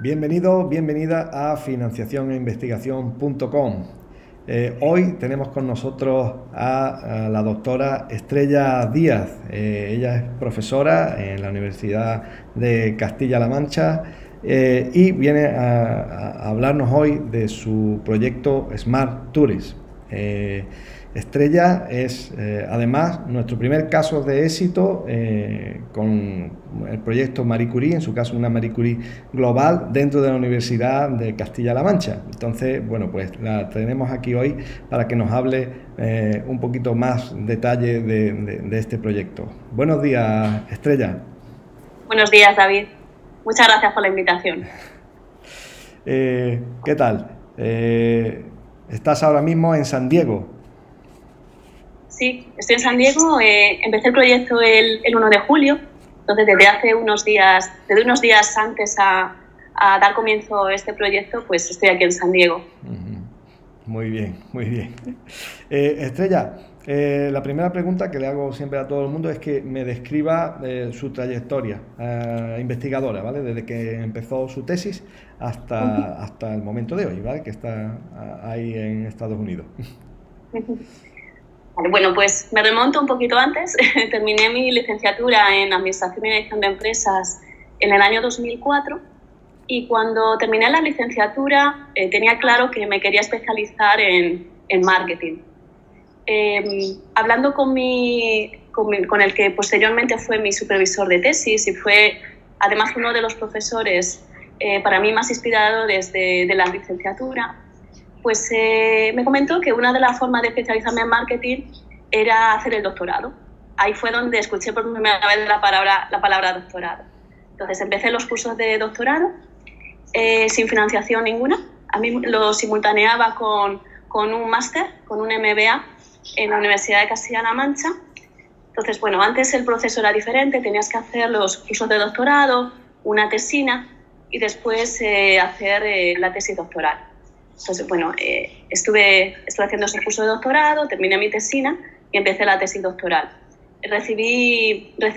Bienvenido, bienvenida a financiacioneinvestigación.com. Hoy tenemos con nosotros a la doctora Estrella Díaz. Ella es profesora en la Universidad de Castilla-La Mancha y viene a hablarnos hoy de su proyecto Smart Tourism. Estrella es además nuestro primer caso de éxito con el proyecto Marie Curie, en su caso una Marie Curie global dentro de la Universidad de Castilla-La Mancha. Entonces, bueno, pues la tenemos aquí hoy para que nos hable un poquito más detalle de este proyecto. Buenos días, Estrella. Buenos días, David. Muchas gracias por la invitación. ¿Qué tal? ¿Estás ahora mismo en San Diego? Sí, estoy en San Diego. Empecé el proyecto el 1 de julio, entonces desde unos días antes a dar comienzo a este proyecto, pues estoy aquí en San Diego. Muy bien, muy bien. Estrella, la primera pregunta que le hago siempre a todo el mundo es que me describa su trayectoria investigadora, ¿vale? Desde que empezó su tesis hasta el momento de hoy, ¿vale? Que está ahí en Estados Unidos. Bueno, pues me remonto un poquito antes. Terminé mi licenciatura en Administración y Dirección de Empresas en el año 2004 y cuando terminé la licenciatura tenía claro que me quería especializar en marketing. Hablando con el que posteriormente fue mi supervisor de tesis y fue además uno de los profesores para mí más inspiradores de la licenciatura, pues me comentó que una de las formas de especializarme en marketing era hacer el doctorado. Ahí fue donde escuché por primera vez la palabra doctorado. Entonces empecé los cursos de doctorado sin financiación ninguna. A mí lo simultaneaba con un máster, con un MBA en la Universidad de Castilla-La Mancha. Entonces, bueno, antes el proceso era diferente, tenías que hacer los cursos de doctorado, una tesina y después hacer la tesis doctoral. Entonces, bueno, estuve haciendo ese curso de doctorado, terminé mi tesina y empecé la tesis doctoral. Recibí al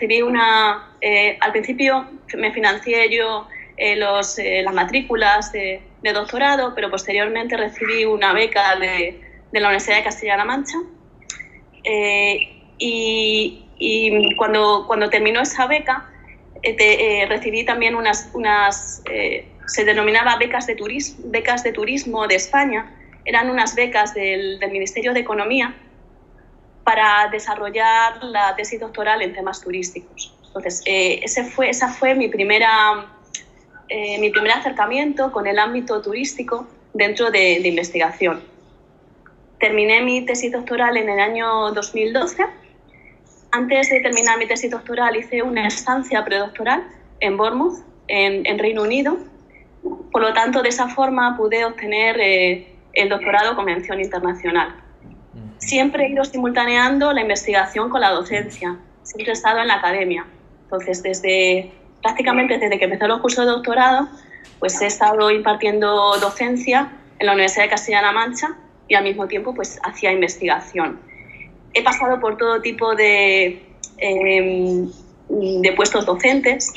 principio me financié yo las matrículas de doctorado, pero posteriormente recibí una beca de la Universidad de Castilla-La Mancha y cuando terminó esa beca recibí también se denominaba becas de turismo de España. Eran unas becas del Ministerio de Economía para desarrollar la tesis doctoral en temas turísticos. Entonces, esa fue mi primer acercamiento con el ámbito turístico dentro de investigación. Terminé mi tesis doctoral en el año 2012. Antes de terminar mi tesis doctoral hice una estancia predoctoral en Bournemouth, en Reino Unido. Por lo tanto, de esa forma pude obtener el doctorado con mención internacional. Siempre he ido simultaneando la investigación con la docencia. Siempre he estado en la academia. Entonces, prácticamente desde que empecé los cursos de doctorado, pues he estado impartiendo docencia en la Universidad de Castilla-La Mancha y al mismo tiempo pues hacía investigación. He pasado por todo tipo de puestos docentes.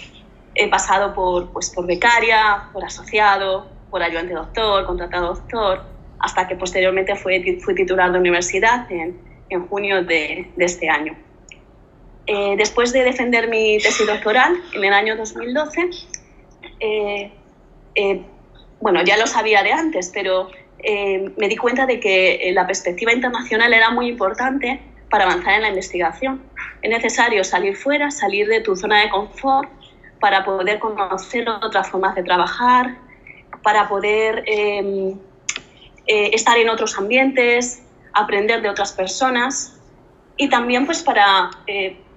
He pasado por becaria, por asociado, por ayudante doctor, contratado doctor, hasta que posteriormente fui titular de universidad en junio de este año. Después de defender mi tesis doctoral en el año 2012, bueno, ya lo sabía de antes, pero me di cuenta de que la perspectiva internacional era muy importante para avanzar en la investigación. Es necesario salir fuera, salir de tu zona de confort, para poder conocer otras formas de trabajar, para poder estar en otros ambientes, aprender de otras personas y también pues para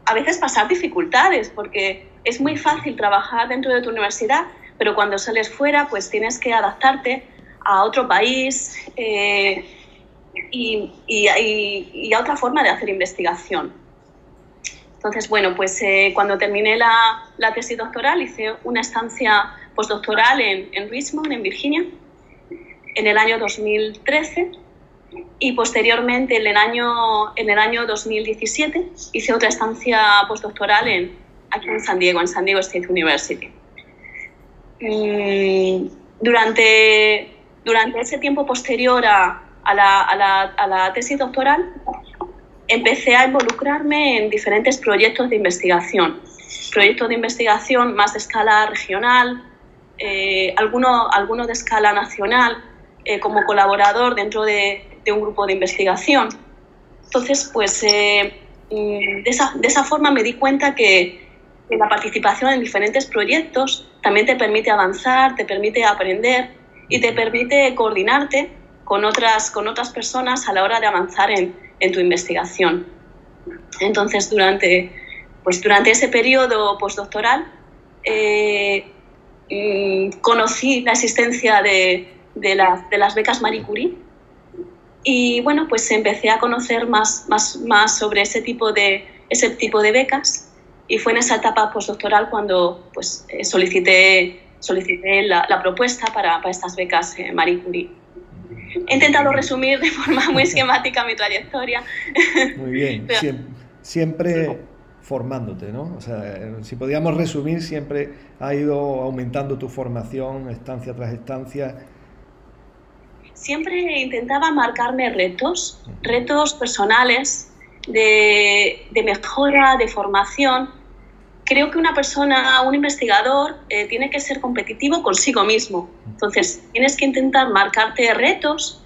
a veces pasar dificultades, porque es muy fácil trabajar dentro de tu universidad, pero cuando sales fuera pues tienes que adaptarte a otro país y a otra forma de hacer investigación. Entonces, bueno, pues cuando terminé la tesis doctoral hice una estancia postdoctoral en Richmond, en Virginia, en el año 2013 y posteriormente en el año 2017 hice otra estancia postdoctoral aquí en San Diego State University. durante ese tiempo posterior a la tesis doctoral, empecé a involucrarme en diferentes proyectos de investigación más de escala regional, alguno de escala nacional, como colaborador dentro de un grupo de investigación. Entonces, pues, de esa forma me di cuenta que la participación en diferentes proyectos también te permite avanzar, te permite aprender y te permite coordinarte con otras personas a la hora de avanzar en tu investigación. Entonces, durante ese periodo postdoctoral, conocí la existencia de las becas Marie Curie y, bueno, pues empecé a conocer más sobre ese tipo de becas, y fue en esa etapa postdoctoral cuando, pues, solicité la propuesta para estas becas Marie Curie. He intentado resumir de forma muy esquemática mi trayectoria. Muy bien, siempre formándote, ¿no? O sea, si podíamos resumir, siempre ha ido aumentando tu formación, estancia tras estancia. Siempre intentaba marcarme retos personales de mejora, de formación. Creo que un investigador, tiene que ser competitivo consigo mismo. Entonces, tienes que intentar marcarte retos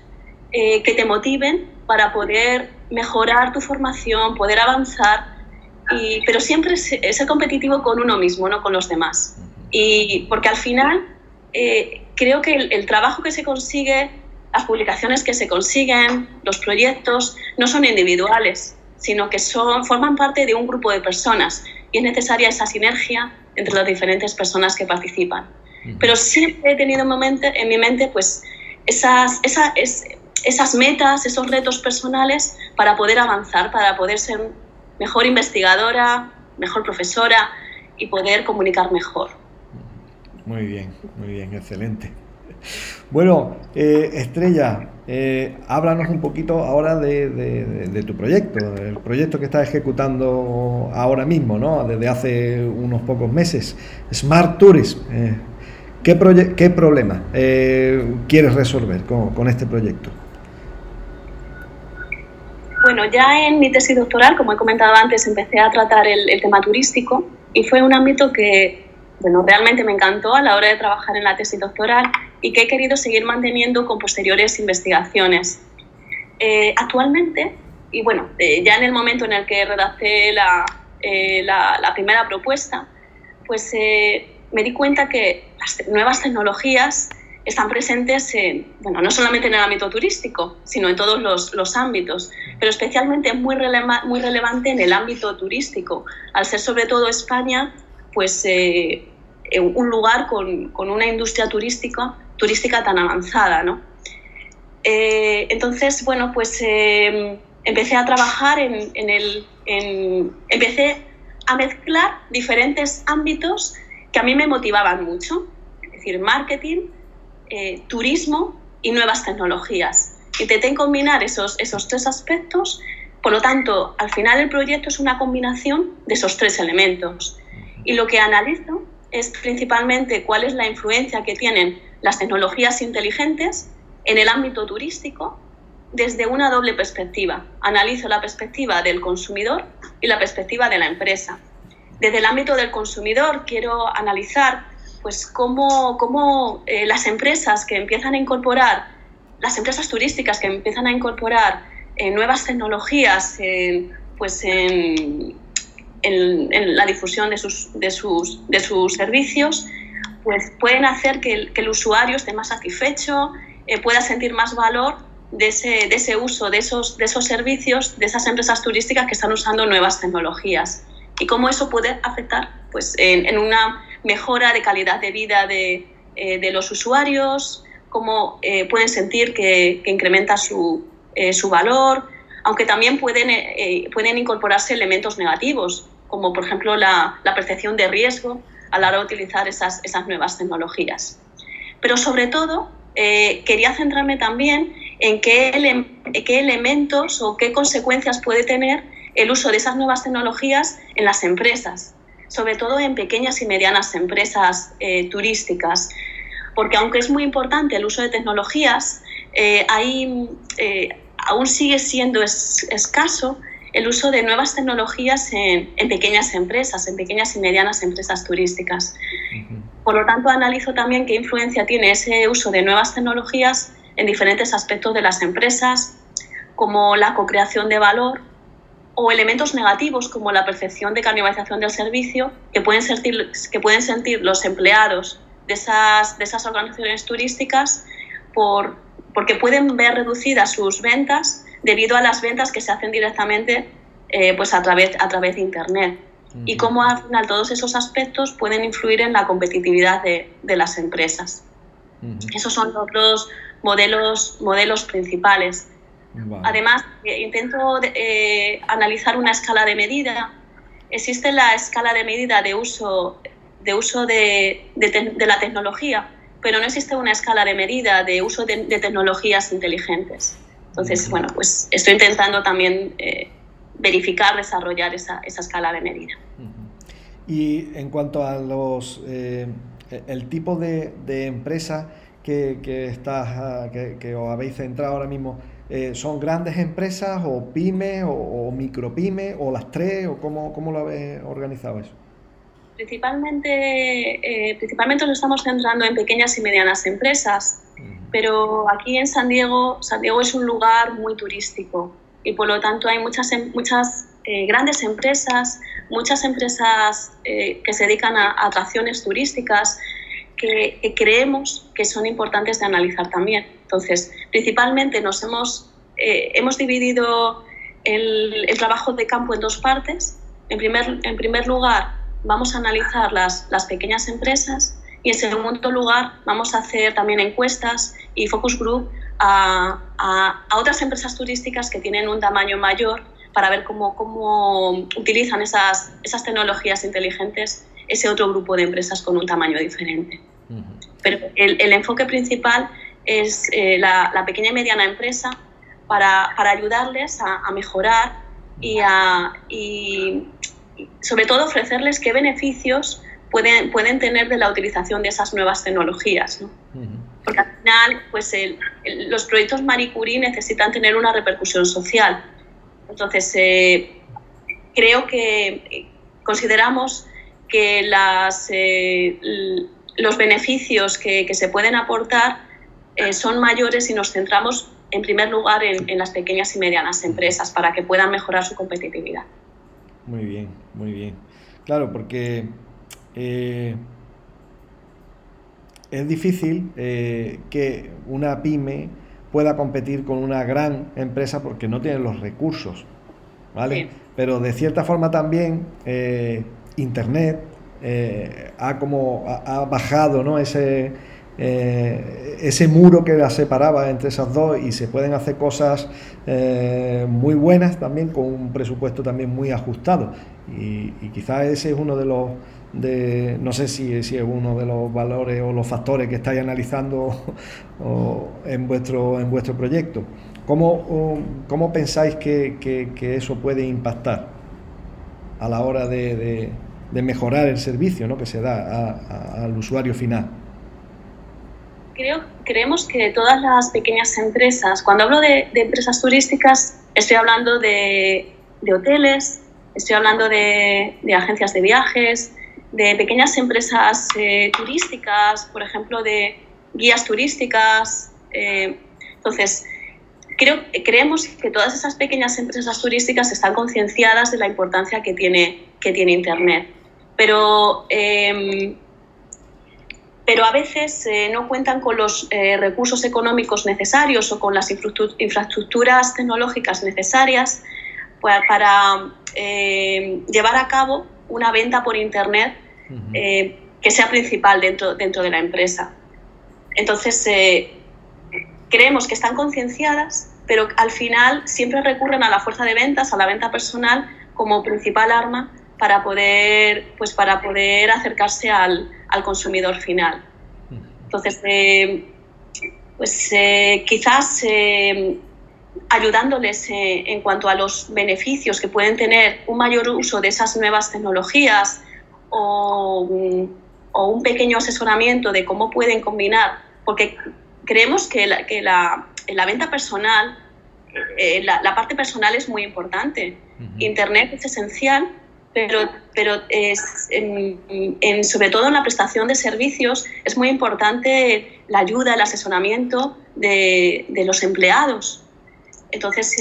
que te motiven para poder mejorar tu formación, poder avanzar, pero siempre ser competitivo con uno mismo, no con los demás. Y porque al final, creo que el trabajo que se consigue, las publicaciones que se consiguen, los proyectos, no son individuales, sino que forman parte de un grupo de personas, y es necesaria esa sinergia entre las diferentes personas que participan. Pero siempre he tenido en mi mente, pues, esas metas, esos retos personales para poder avanzar, para poder ser mejor investigadora, mejor profesora y poder comunicar mejor. Muy bien, excelente. Bueno, Estrella, háblanos un poquito ahora de tu proyecto, el proyecto que estás ejecutando ahora mismo, ¿no? Desde hace unos pocos meses, Smart Tourism. ¿Qué problema quieres resolver con este proyecto? Bueno, ya en mi tesis doctoral, como he comentado antes, empecé a tratar el tema turístico, y fue un ámbito que, bueno, realmente me encantó a la hora de trabajar en la tesis doctoral y que he querido seguir manteniendo con posteriores investigaciones. Actualmente, y bueno, ya en el momento en el que redacté la primera propuesta, pues me di cuenta que las nuevas tecnologías están presentes no solamente en el ámbito turístico, sino en todos los ámbitos, pero especialmente muy relevante en el ámbito turístico, al ser sobre todo España, pues, un lugar con una industria turística tan avanzada, ¿no? Entonces, bueno, pues empecé a trabajar empecé a mezclar diferentes ámbitos que a mí me motivaban mucho, es decir, marketing, turismo y nuevas tecnologías. Intenté combinar esos tres aspectos, por lo tanto, al final el proyecto es una combinación de esos tres elementos. Y lo que analizo es principalmente cuál es la influencia que tienen las tecnologías inteligentes en el ámbito turístico desde una doble perspectiva. Analizo la perspectiva del consumidor y la perspectiva de la empresa. Desde el ámbito del consumidor quiero analizar, pues, cómo las empresas turísticas que empiezan a incorporar nuevas tecnologías en la difusión de sus servicios, pues pueden hacer que el usuario esté más satisfecho, pueda sentir más valor de ese uso de esos servicios, de esas empresas turísticas que están usando nuevas tecnologías, y cómo eso puede afectar, pues, en una mejora de calidad de vida de los usuarios, cómo pueden sentir que incrementa su valor, aunque también pueden incorporarse elementos negativos, como por ejemplo la percepción de riesgo a la hora de utilizar esas nuevas tecnologías. Pero sobre todo, quería centrarme también en qué elementos o qué consecuencias puede tener el uso de esas nuevas tecnologías en las empresas. sobre todo en pequeñas y medianas empresas turísticas, porque aunque es muy importante el uso de tecnologías, aún sigue siendo escaso el uso de nuevas tecnologías en pequeñas empresas, en pequeñas y medianas empresas turísticas. Por lo tanto, analizo también qué influencia tiene ese uso de nuevas tecnologías en diferentes aspectos de las empresas, como la co-creación de valor, o elementos negativos como la percepción de canibalización del servicio que pueden sentir los empleados de esas organizaciones turísticas porque pueden ver reducidas sus ventas debido a las ventas que se hacen directamente pues a través de Internet. Y cómo al final todos esos aspectos pueden influir en la competitividad de las empresas. Esos son los dos modelos principales. Vale. Además, intento analizar una escala de medida. Existe la escala de medida de uso de la tecnología, pero no existe una escala de medida de uso de tecnologías inteligentes. Entonces, bueno, pues estoy intentando también desarrollar esa escala de medida. Y en cuanto a el tipo de empresa que os habéis centrado ahora mismo, ¿son grandes empresas o pymes o micropymes o las tres? ¿O cómo lo habéis organizado eso? Principalmente nos estamos centrando en pequeñas y medianas empresas, pero aquí en San Diego es un lugar muy turístico y por lo tanto hay muchas grandes empresas, muchas empresas que se dedican a atracciones turísticas que creemos que son importantes de analizar también. Entonces, principalmente hemos dividido el trabajo de campo en dos partes. En primer lugar, vamos a analizar las pequeñas empresas y en segundo lugar vamos a hacer también encuestas y focus group a otras empresas turísticas que tienen un tamaño mayor para ver cómo utilizan esas tecnologías inteligentes ese otro grupo de empresas con un tamaño diferente. Pero el enfoque principal es la pequeña y mediana empresa para ayudarles a mejorar y sobre todo ofrecerles qué beneficios pueden tener de la utilización de esas nuevas tecnologías, ¿no? Porque al final pues los proyectos Marie Curie necesitan tener una repercusión social. Entonces consideramos que los beneficios que se pueden aportar son mayores si nos centramos en primer lugar en las pequeñas y medianas empresas para que puedan mejorar su competitividad. Muy bien, muy bien. Claro, porque es difícil que una pyme pueda competir con una gran empresa porque no tiene los recursos, ¿vale? Sí. Pero de cierta forma también Internet ha bajado, ¿no? ese muro que las separaba entre esas dos y se pueden hacer cosas muy buenas también con un presupuesto también muy ajustado y quizás ese es uno no sé si es uno de los valores o los factores que estáis analizando en vuestro proyecto. ¿Cómo pensáis que eso puede impactar a la hora de mejorar el servicio, ¿no? que se da al usuario final? Creemos que todas las pequeñas empresas, cuando hablo de empresas turísticas, estoy hablando de hoteles, estoy hablando de agencias de viajes, de pequeñas empresas turísticas, por ejemplo, de guías turísticas. Entonces, creemos que todas esas pequeñas empresas turísticas están concienciadas de la importancia que tiene Internet. Pero a veces no cuentan con los recursos económicos necesarios o con las infraestructuras tecnológicas necesarias para llevar a cabo una venta por Internet que sea principal dentro de la empresa. Entonces, creemos que están concienciadas, pero al final siempre recurren a la fuerza de ventas, a la venta personal como principal arma para poder acercarse al consumidor final. Entonces, quizás ayudándoles en cuanto a los beneficios que pueden tener un mayor uso de esas nuevas tecnologías o un pequeño asesoramiento de cómo pueden combinar, porque creemos que en la venta personal, la parte personal es muy importante. Internet es esencial, pero sobre todo en la prestación de servicios es muy importante la ayuda, el asesoramiento de los empleados. Entonces,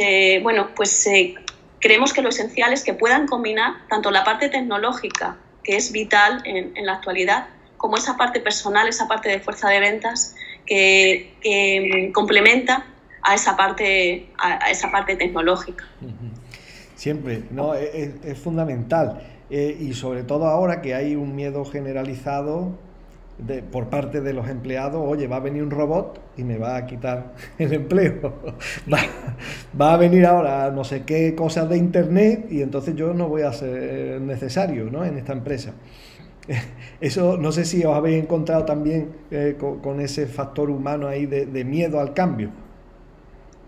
creemos que lo esencial es que puedan combinar tanto la parte tecnológica, que es vital en la actualidad, como esa parte personal, esa parte de fuerza de ventas que complementa a esa parte tecnológica. Siempre, no, es fundamental, y sobre todo ahora que hay un miedo generalizado por parte de los empleados. Oye, va a venir un robot y me va a quitar el empleo, va a venir ahora no sé qué cosas de internet y entonces yo no voy a ser necesario, ¿no?, en esta empresa. Eso, no sé si os habéis encontrado también con ese factor humano ahí de miedo al cambio.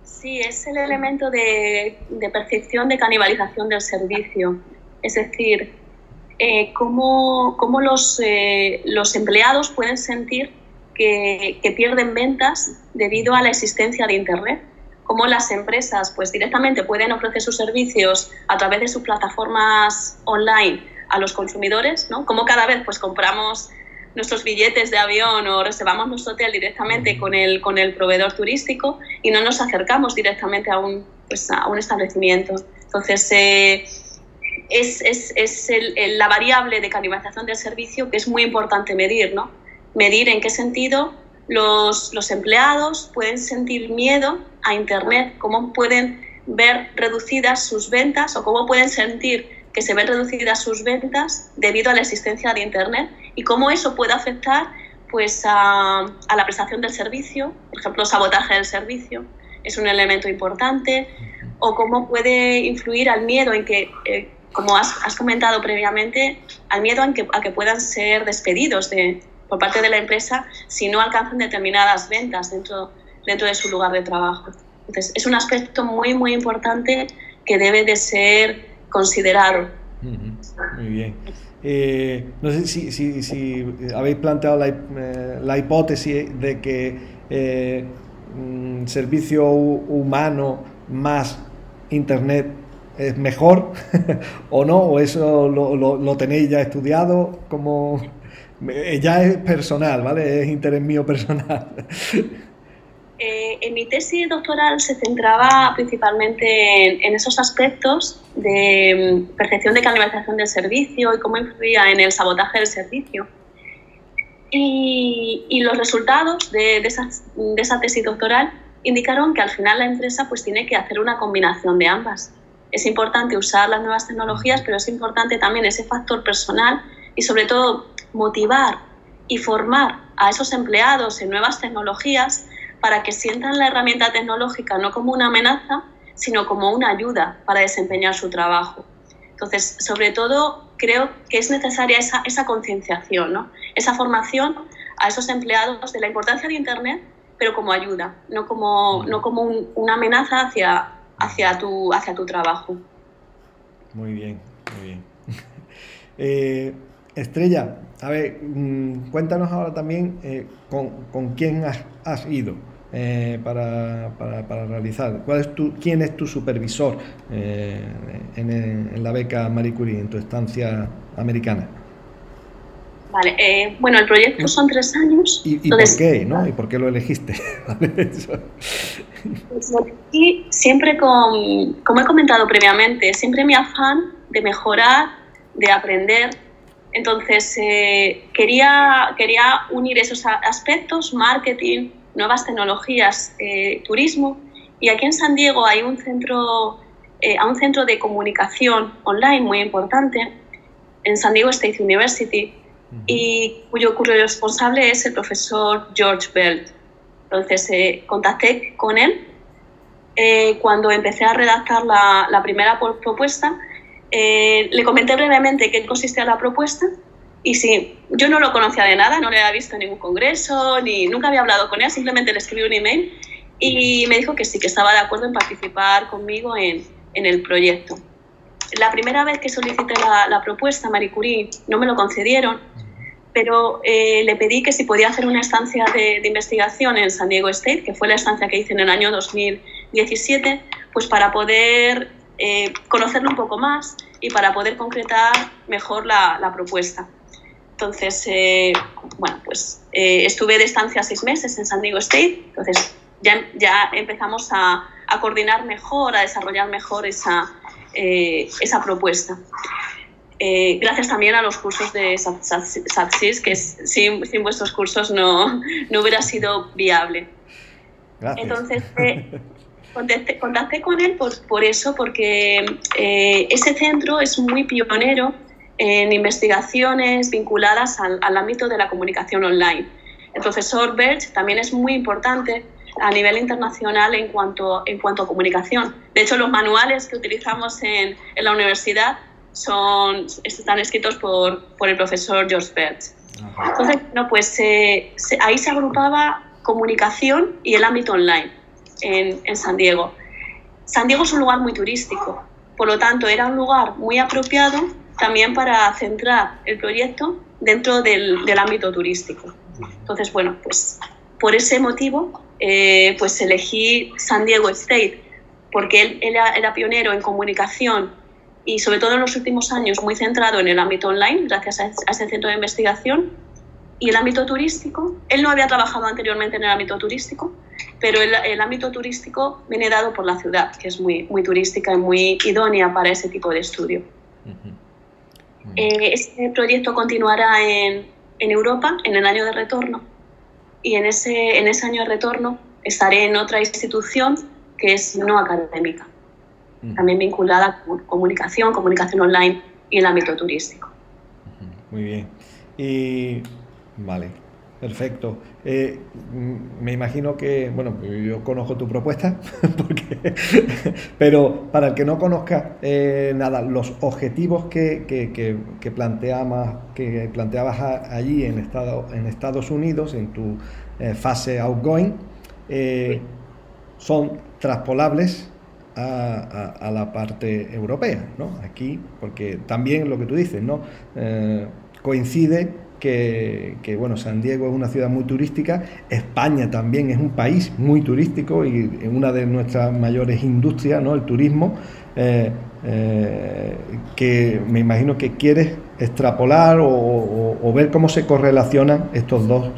Sí, es el elemento de percepción de canibalización del servicio. Es decir, cómo los empleados pueden sentir que pierden ventas debido a la existencia de Internet. Cómo las empresas pues directamente pueden ofrecer sus servicios a través de sus plataformas online a los consumidores, ¿no? Como cada vez pues compramos nuestros billetes de avión o reservamos nuestro hotel directamente con el proveedor turístico y no nos acercamos directamente a un establecimiento. Entonces, es la variable de canibalización del servicio que es muy importante medir, ¿no? Medir en qué sentido los empleados pueden sentir miedo a Internet, cómo pueden ver reducidas sus ventas o cómo pueden sentir que se ven reducidas sus ventas debido a la existencia de Internet y cómo eso puede afectar pues, a la prestación del servicio. Por ejemplo, sabotaje del servicio es un elemento importante, o cómo puede influir al miedo en que, como has comentado previamente, al miedo a que puedan ser despedidos por parte de la empresa si no alcanzan determinadas ventas dentro de su lugar de trabajo. Entonces, es un aspecto muy, muy importante que debe de ser considerado. Muy bien. No sé si habéis planteado la hipótesis de que servicio humano más Internet es mejor o no, o eso lo tenéis ya estudiado, como ya es personal, ¿vale? Es interés mío personal. En mi tesis doctoral se centraba principalmente en esos aspectos de percepción de canibalización del servicio y cómo influía en el sabotaje del servicio. Y los resultados de esa tesis doctoral indicaron que al final la empresa pues tiene que hacer una combinación de ambas. Es importante usar las nuevas tecnologías, pero es importante también ese factor personal y sobre todo motivar y formar a esos empleados en nuevas tecnologías para que sientan la herramienta tecnológica no como una amenaza, sino como una ayuda para desempeñar su trabajo. Entonces, sobre todo, creo que es necesaria esa concienciación, ¿no? Esa formación a esos empleados de la importancia de Internet, pero como ayuda, no como una amenaza hacia tu trabajo. Muy bien, muy bien. Estrella, a ver, cuéntanos ahora también con quién has ido para realizar. ¿Quién es tu supervisor en la beca Marie Curie, en tu estancia americana? Vale, bueno, el proyecto son 3 años. ¿Y entonces, por qué, no? ¿Y por qué lo elegiste? Y siempre como he comentado previamente, siempre mi afán de mejorar, de aprender. Entonces, quería unir esos aspectos, marketing, nuevas tecnologías, turismo. Y aquí en San Diego hay un centro de comunicación online muy importante, en San Diego State University, y cuyo responsable es el profesor George Belt. Entonces, contacté con él cuando empecé a redactar la primera propuesta. Le comenté brevemente qué consistía la propuesta y sí, yo no lo conocía de nada, no le había visto en ningún congreso, nunca había hablado con él, simplemente le escribí un email y me dijo que sí, que estaba de acuerdo en participar conmigo en el proyecto. La primera vez que solicité la propuesta Marie Curie no me lo concedieron, pero le pedí que si podía hacer una estancia de investigación en San Diego State, que fue la estancia que hice en el año 2017, pues para poder conocerlo un poco más y para poder concretar mejor la propuesta. Entonces, bueno, pues estuve de estancia 6 meses en San Diego State, entonces ya empezamos a coordinar mejor, a desarrollar mejor esa propuesta. Gracias también a los cursos de SATSIS, que sin vuestros cursos no hubiera sido viable. Gracias. Entonces, contacté con él por eso, porque ese centro es muy pionero en investigaciones vinculadas al ámbito de la comunicación online. El profesor Birch también es muy importante a nivel internacional en cuanto a comunicación. De hecho, los manuales que utilizamos en la universidad están escritos por el profesor George Birch. Entonces, no, pues ahí se agrupaba comunicación y el ámbito online en San Diego. San Diego es un lugar muy turístico, por lo tanto era un lugar muy apropiado también para centrar el proyecto dentro del ámbito turístico. Entonces, bueno, pues por ese motivo pues elegí San Diego State, porque él era pionero en comunicación y sobre todo en los últimos años muy centrado en el ámbito online, gracias a ese centro de investigación. Y el ámbito turístico, él no había trabajado anteriormente en el ámbito turístico, pero el ámbito turístico viene dado por la ciudad, que es muy turística y muy idónea para ese tipo de estudio. Este proyecto continuará en Europa en el año de retorno, y en ese año de retorno estaré en otra institución que es no académica, también vinculada con comunicación online y el ámbito turístico. Muy bien. Y vale, perfecto. Me imagino que, bueno, yo conozco tu propuesta, pero para el que no conozca, nada, los objetivos que planteabas allí en Estados Unidos, en tu fase outgoing, son traspolables a la parte europea, ¿no? Aquí, porque también lo que tú dices, ¿no? Coincide que bueno, San Diego es una ciudad muy turística, España también es un país muy turístico y una de nuestras mayores industrias, ¿no? El turismo, que me imagino que quieres extrapolar o ver cómo se correlacionan estos dos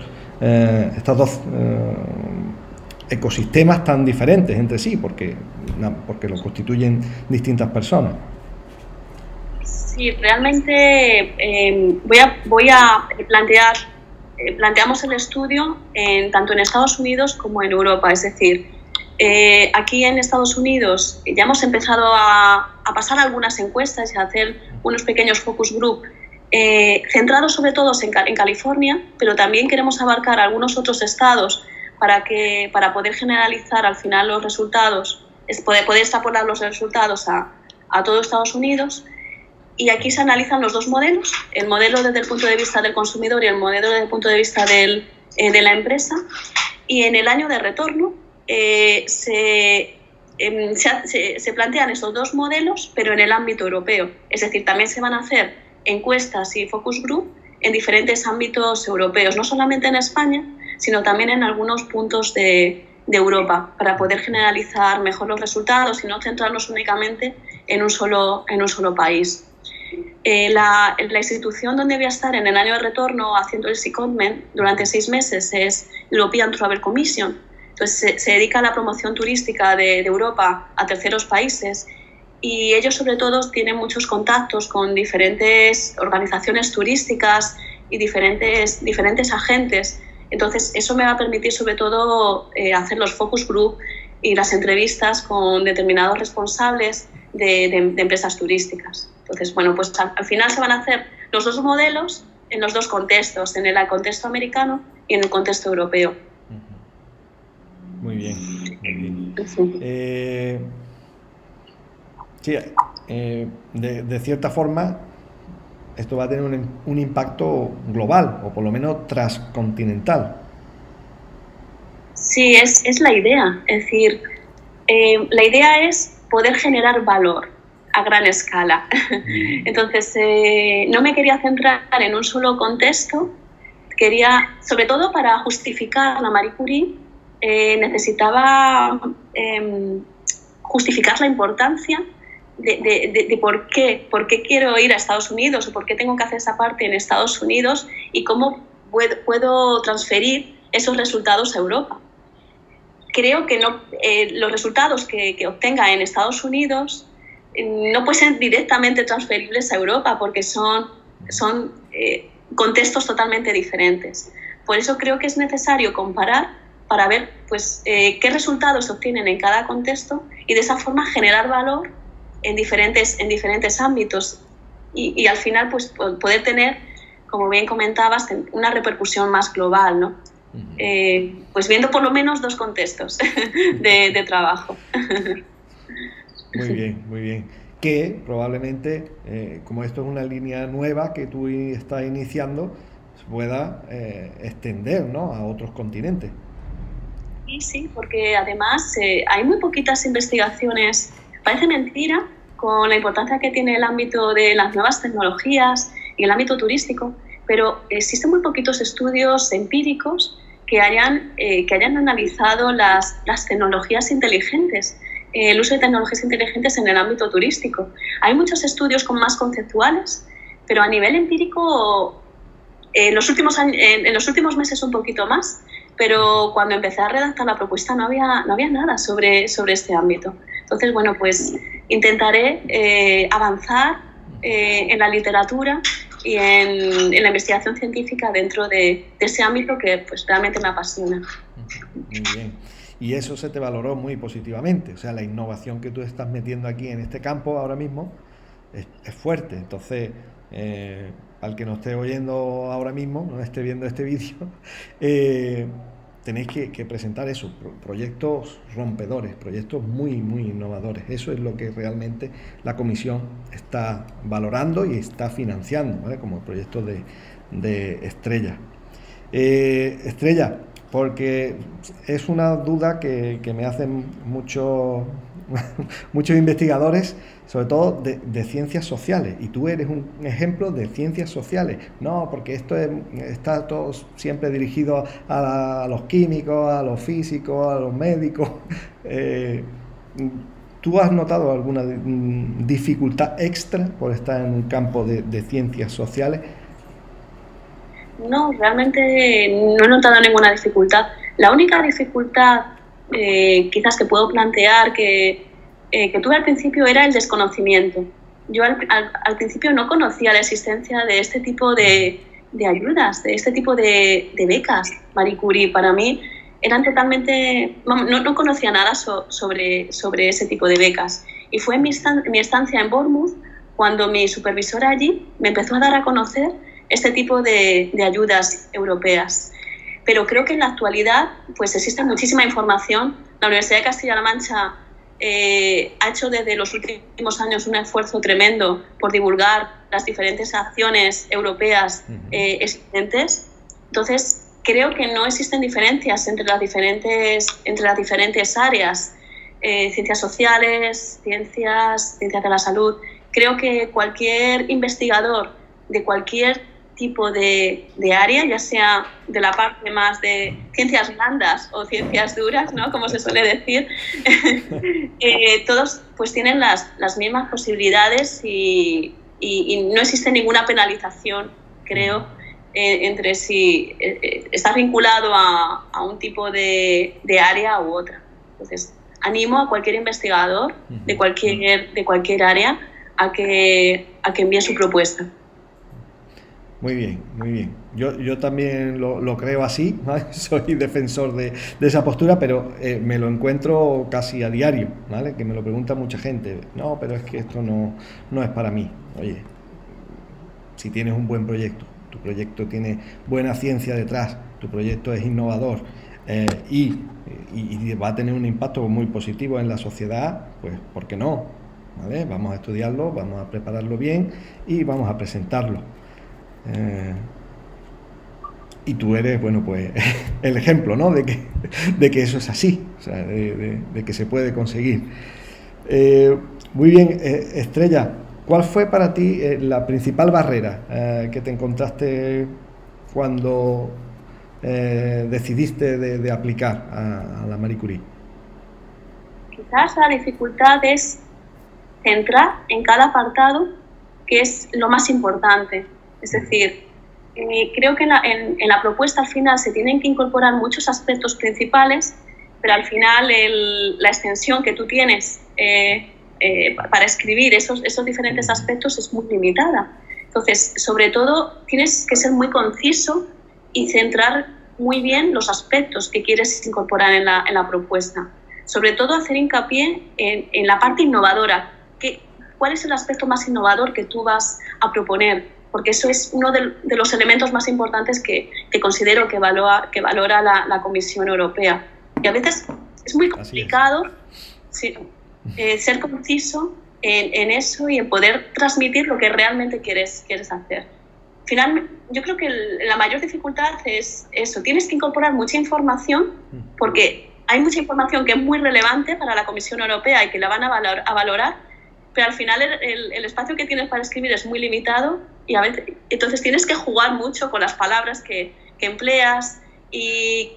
ecosistemas tan diferentes entre sí, porque lo constituyen distintas personas. Sí, realmente planteamos el estudio tanto en Estados Unidos como en Europa. Es decir, aquí en Estados Unidos ya hemos empezado a pasar algunas encuestas y a hacer unos pequeños focus group centrados sobre todo en California, pero también queremos abarcar algunos otros estados para poder generalizar al final los resultados, poder extrapolar los resultados a todo Estados Unidos. Y aquí se analizan los dos modelos, el modelo desde el punto de vista del consumidor y el modelo desde el punto de vista de la empresa. Y en el año de retorno se plantean esos dos modelos, pero en el ámbito europeo. Es decir, también se van a hacer encuestas y focus group en diferentes ámbitos europeos, no solamente en España, sino también en algunos puntos de Europa, para poder generalizar mejor los resultados y no centrarnos únicamente en un solo país. La institución donde voy a estar en el año de retorno haciendo el secondment durante 6 meses es European Travel Commission. Entonces se dedica a la promoción turística de Europa a terceros países, y ellos sobre todo tienen muchos contactos con diferentes organizaciones turísticas y diferentes agentes. Entonces eso me va a permitir sobre todo hacer los focus group y las entrevistas con determinados responsables de empresas turísticas. Entonces, bueno, pues al final se van a hacer los dos modelos en los dos contextos, en el contexto americano y en el contexto europeo. Muy bien, muy bien. Sí, de cierta forma, esto va a tener un impacto global, o por lo menos transcontinental. Sí, es la idea. Es decir, la idea es poder generar valor. a gran escala. Entonces, no me quería centrar en un solo contexto. Quería, sobre todo para justificar la Marie Curie, necesitaba justificar la importancia de por qué quiero ir a Estados Unidos o por qué tengo que hacer esa parte en Estados Unidos y cómo puedo transferir esos resultados a Europa. Creo que los resultados que obtenga en Estados Unidos no pueden ser directamente transferibles a Europa porque son contextos totalmente diferentes. Por eso creo que es necesario comparar para ver pues, qué resultados se obtienen en cada contexto y de esa forma generar valor en diferentes ámbitos y al final pues, poder tener, como bien comentabas, una repercusión más global, ¿no? Pues viendo por lo menos dos contextos de trabajo. Muy bien, muy bien. Que probablemente, como esto es una línea nueva que tú estás iniciando, se pueda extender, ¿no?, a otros continentes. Sí, porque además hay muy poquitas investigaciones. Parece mentira con la importancia que tiene el ámbito de las nuevas tecnologías y el ámbito turístico, pero existen muy poquitos estudios empíricos que hayan analizado las tecnologías inteligentes, el uso de tecnologías inteligentes en el ámbito turístico. Hay muchos estudios más conceptuales, pero a nivel empírico en los últimos meses un poquito más, pero cuando empecé a redactar la propuesta no había nada sobre este ámbito. Entonces, bueno, pues intentaré avanzar en la literatura y en la investigación científica dentro de ese ámbito que pues realmente me apasiona. Muy bien. Y eso se te valoró muy positivamente, o sea, la innovación que tú estás metiendo aquí en este campo ahora mismo es fuerte. Entonces, al que nos esté oyendo ahora mismo, no esté viendo este vídeo, tenéis que presentar eso, proyectos rompedores, proyectos muy, muy innovadores. Eso es lo que realmente la comisión está valorando y está financiando, ¿vale?, como proyectos de Estrella. Estrella, porque es una duda que me hacen muchos investigadores, sobre todo de ciencias sociales, y tú eres un ejemplo de ciencias sociales. No, porque esto está todo siempre dirigido a los químicos, a los físicos, a los médicos. ¿Tú has notado alguna dificultad extra por estar en un campo de ciencias sociales? No, realmente no he notado ninguna dificultad. La única dificultad quizás que puedo plantear que tuve al principio era el desconocimiento. Yo al principio no conocía la existencia de este tipo de ayudas, de este tipo de becas Marie Curie. Para mí eran totalmente... No conocía nada sobre ese tipo de becas. Y fue en mi estancia en Bournemouth cuando mi supervisora allí me empezó a dar a conocer este tipo de ayudas europeas. Pero creo que en la actualidad pues existe muchísima información. La Universidad de Castilla-La Mancha ha hecho desde los últimos años un esfuerzo tremendo por divulgar las diferentes acciones europeas existentes. Entonces, creo que no existen diferencias entre las diferentes áreas, ciencias sociales, ciencias de la salud. Creo que cualquier investigador de cualquier tipo de área, ya sea de la parte más de ciencias blandas o ciencias duras, ¿no?, como se suele decir, todos pues tienen las mismas posibilidades y no existe ninguna penalización, creo, entre si estás vinculado a un tipo de área u otra. Entonces, animo a cualquier investigador de cualquier área a que envíe su propuesta. Muy bien, muy bien. Yo también lo creo así, ¿vale? Soy defensor de esa postura, pero me lo encuentro casi a diario, ¿vale? Que me lo pregunta mucha gente. No, pero es que esto no es para mí. Oye, si tienes un buen proyecto, tu proyecto tiene buena ciencia detrás, tu proyecto es innovador y va a tener un impacto muy positivo en la sociedad, pues ¿por qué no? ¿Vale? Vamos a estudiarlo, vamos a prepararlo bien y vamos a presentarlo. Y tú eres, bueno, pues el ejemplo, ¿no?, de que eso es así, o sea, de que se puede conseguir. Muy bien, Estrella, ¿cuál fue para ti la principal barrera que te encontraste cuando decidiste de aplicar a la Marie Curie? Quizás la dificultad es centrar en cada apartado, que es lo más importante. Es decir, creo que en la propuesta al final se tienen que incorporar muchos aspectos principales, pero al final la extensión que tú tienes para escribir esos diferentes aspectos es muy limitada. Entonces, sobre todo, tienes que ser muy conciso y centrar muy bien los aspectos que quieres incorporar en la propuesta. Sobre todo, hacer hincapié en la parte innovadora. ¿Cuál es el aspecto más innovador que tú vas a proponer? Porque eso es uno de los elementos más importantes que considero que valora la Comisión Europea. Y a veces es muy complicado ser conciso en eso y en poder transmitir lo que realmente quieres hacer. Al final, yo creo que la mayor dificultad es eso. Tienes que incorporar mucha información porque hay mucha información que es muy relevante para la Comisión Europea y que la van a valorar, pero al final el espacio que tienes para escribir es muy limitado y a veces, entonces tienes que jugar mucho con las palabras que empleas y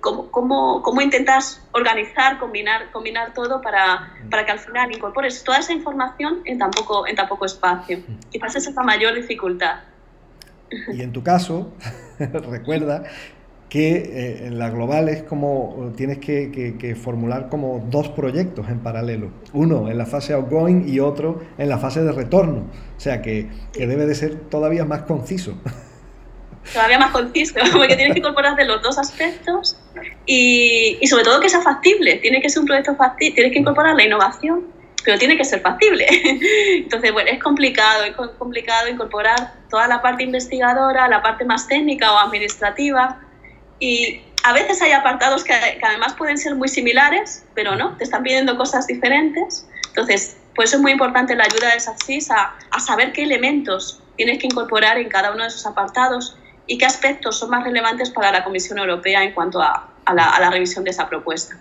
cómo intentas organizar, combinar todo para que al final incorpores toda esa información en tan poco espacio. Quizás esa es la mayor dificultad. Y en tu caso, recuerda que en la global es como tienes que formular como dos proyectos en paralelo, uno en la fase outgoing y otro en la fase de retorno, o sea que debe de ser todavía más conciso. Todavía más conciso, porque tienes que incorporar de los dos aspectos y sobre todo que sea factible. Tiene que ser un proyecto factible, tienes que incorporar la innovación, pero tiene que ser factible. Entonces, bueno, es complicado incorporar toda la parte investigadora, la parte más técnica o administrativa, y a veces hay apartados que además pueden ser muy similares, pero no, te están pidiendo cosas diferentes. Entonces, por eso es muy importante la ayuda de SACSIS a saber qué elementos tienes que incorporar en cada uno de esos apartados y qué aspectos son más relevantes para la Comisión Europea en cuanto a la revisión de esa propuesta.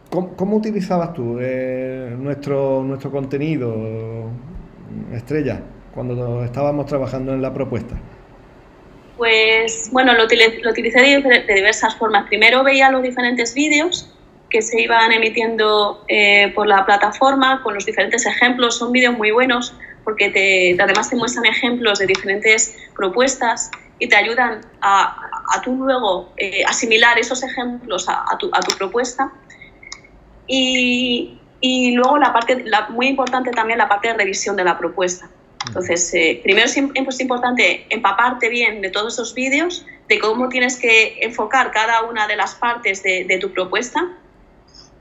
¿Cómo utilizabas tú nuestro contenido, Estrella, cuando estábamos trabajando en la propuesta? Pues bueno, lo utilicé de diversas formas. Primero veía los diferentes vídeos que se iban emitiendo por la plataforma con los diferentes ejemplos. Son vídeos muy buenos porque además te muestran ejemplos de diferentes propuestas y te ayudan a tú luego asimilar esos ejemplos a tu propuesta. Y luego muy importante también la parte de revisión de la propuesta. Entonces, primero es importante empaparte bien de todos esos vídeos, de cómo tienes que enfocar cada una de las partes de tu propuesta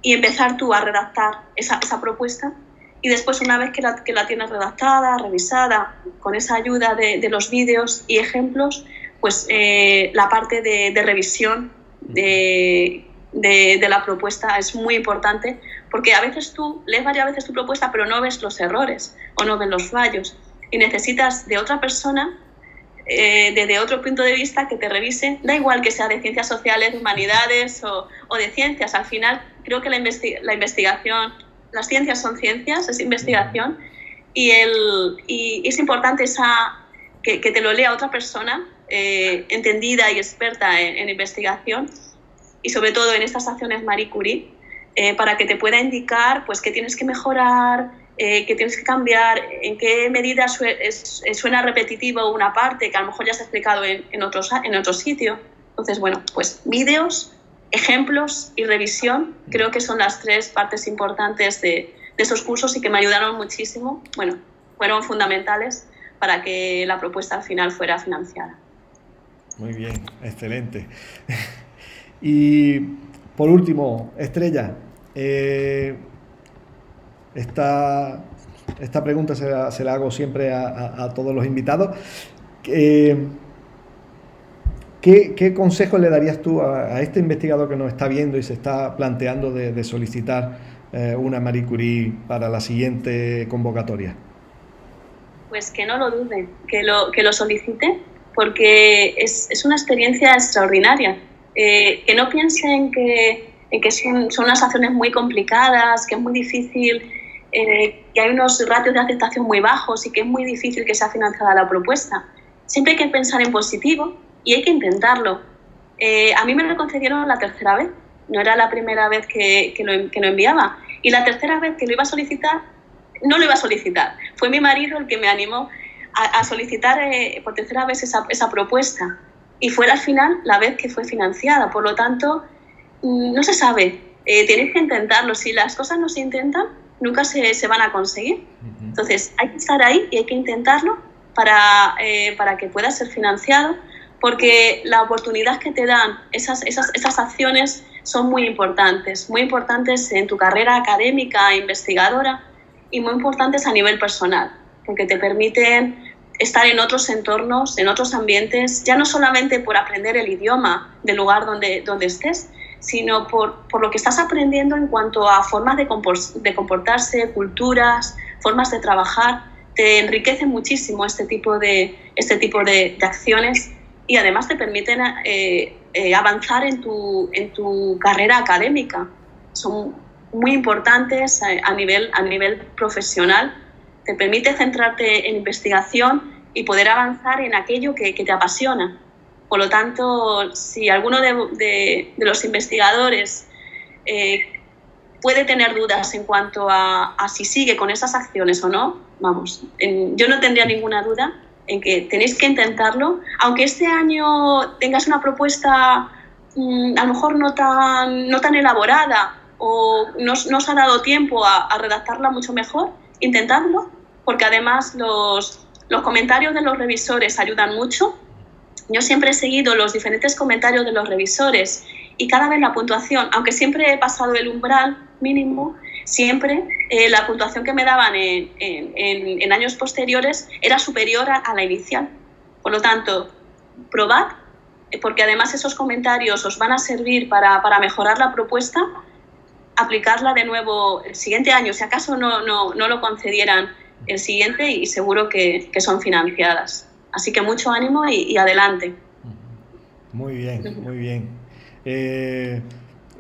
y empezar tú a redactar esa propuesta. Y después, una vez que la tienes redactada, revisada, con esa ayuda de los vídeos y ejemplos, pues la parte de revisión de la propuesta es muy importante, porque a veces tú lees varias veces tu propuesta pero no ves los errores o no ves los fallos y necesitas de otra persona desde otro punto de vista que te revise. Da igual que sea de ciencias sociales, de humanidades o de ciencias. Al final creo que la investigación, las ciencias son ciencias, es investigación y es importante que te lo lea otra persona entendida y experta en investigación y sobre todo en estas acciones Marie Curie, para que te pueda indicar pues, qué tienes que mejorar, qué tienes que cambiar, en qué medida suena repetitivo una parte que a lo mejor ya se ha explicado en otro sitio. Entonces, bueno, pues vídeos, ejemplos y revisión creo que son las tres partes importantes de esos cursos y que me ayudaron muchísimo, bueno, fueron fundamentales para que la propuesta al final fuera financiada. Muy bien, excelente. Y por último, Estrella, esta pregunta se la hago siempre a todos los invitados. ¿Qué consejo le darías tú a este investigador que nos está viendo y se está planteando de solicitar una Marie Curie para la siguiente convocatoria? Pues que no lo dude, que lo solicite, porque es una experiencia extraordinaria. Que no piensen que en que son unas acciones muy complicadas, que es muy difícil, que hay unos ratios de aceptación muy bajos y que es muy difícil que sea financiada la propuesta. Siempre hay que pensar en positivo y hay que intentarlo. A mí me lo concedieron la tercera vez, no era la primera vez que lo enviaba. Y la tercera vez que lo iba a solicitar, no lo iba a solicitar. Fue mi marido el que me animó a solicitar por tercera vez esa propuesta. Y fue al final la vez que fue financiada. Por lo tanto, no se sabe. Tienes que intentarlo. Si las cosas no se intentan, nunca se van a conseguir. Entonces, hay que estar ahí y hay que intentarlo para que pueda ser financiado, porque la oportunidad que te dan esas acciones son muy importantes en tu carrera académica, investigadora, y muy importantes a nivel personal, porque te permiten estar en otros entornos, en otros ambientes, ya no solamente por aprender el idioma del lugar donde estés, sino por lo que estás aprendiendo en cuanto a formas de comportarse, culturas, formas de trabajar. Te enriquece muchísimo este tipo de acciones y además te permiten avanzar en tu carrera académica. Son muy importantes a nivel profesional. Te permite centrarte en investigación y poder avanzar en aquello que te apasiona. Por lo tanto, si alguno de los investigadores puede tener dudas en cuanto a si sigue con esas acciones o no, vamos, yo no tendría ninguna duda en que tenéis que intentarlo, aunque este año tengas una propuesta a lo mejor no tan elaborada o no os ha dado tiempo a redactarla mucho mejor, intentadlo, porque además los comentarios de los revisores ayudan mucho. Yo siempre he seguido los diferentes comentarios de los revisores y cada vez la puntuación, aunque siempre he pasado el umbral mínimo, siempre la puntuación que me daban en años posteriores era superior a la inicial. Por lo tanto, probad, porque además esos comentarios os van a servir para mejorar la propuesta, aplicarla de nuevo el siguiente año, si acaso no lo concedieran el siguiente, y seguro que son financiadas. Así que mucho ánimo y adelante. Muy bien, muy bien.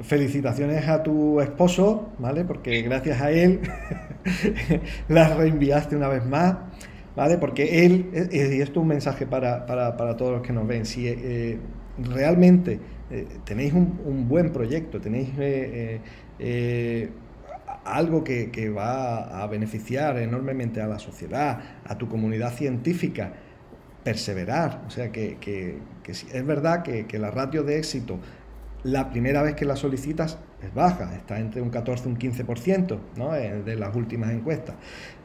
Felicitaciones a tu esposo, ¿vale? Porque gracias a él la reenviaste una vez más, ¿vale? Porque él, y esto es un mensaje para todos los que nos ven, si realmente tenéis un buen proyecto, tenéis algo que va a beneficiar enormemente a la sociedad, a tu comunidad científica, perseverar. O sea que es verdad que la ratio de éxito la primera vez que la solicitas es baja, está entre un 14 y un 15%, ¿no? De las últimas encuestas,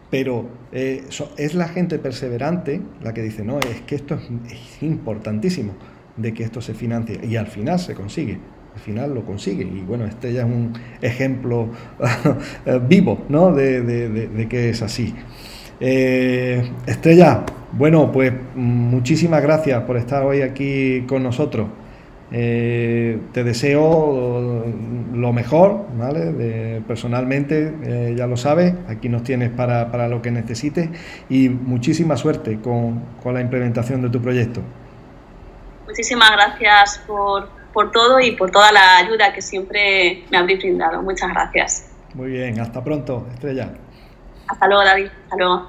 pero es la gente perseverante la que dice, no, es que esto es importantísimo de que esto se financie, y al final se consigue, al final lo consigue. Y bueno, este ya es un ejemplo vivo, ¿no? de que es así. Estrella, bueno, pues muchísimas gracias por estar hoy aquí con nosotros. Te deseo lo mejor, ¿vale? Personalmente, ya lo sabes, aquí nos tienes para lo que necesites, y muchísima suerte con la implementación de tu proyecto. Muchísimas gracias por todo y por toda la ayuda que siempre me habréis brindado. Muchas gracias. Muy bien, hasta pronto, Estrella. Hasta luego, David. Hasta luego.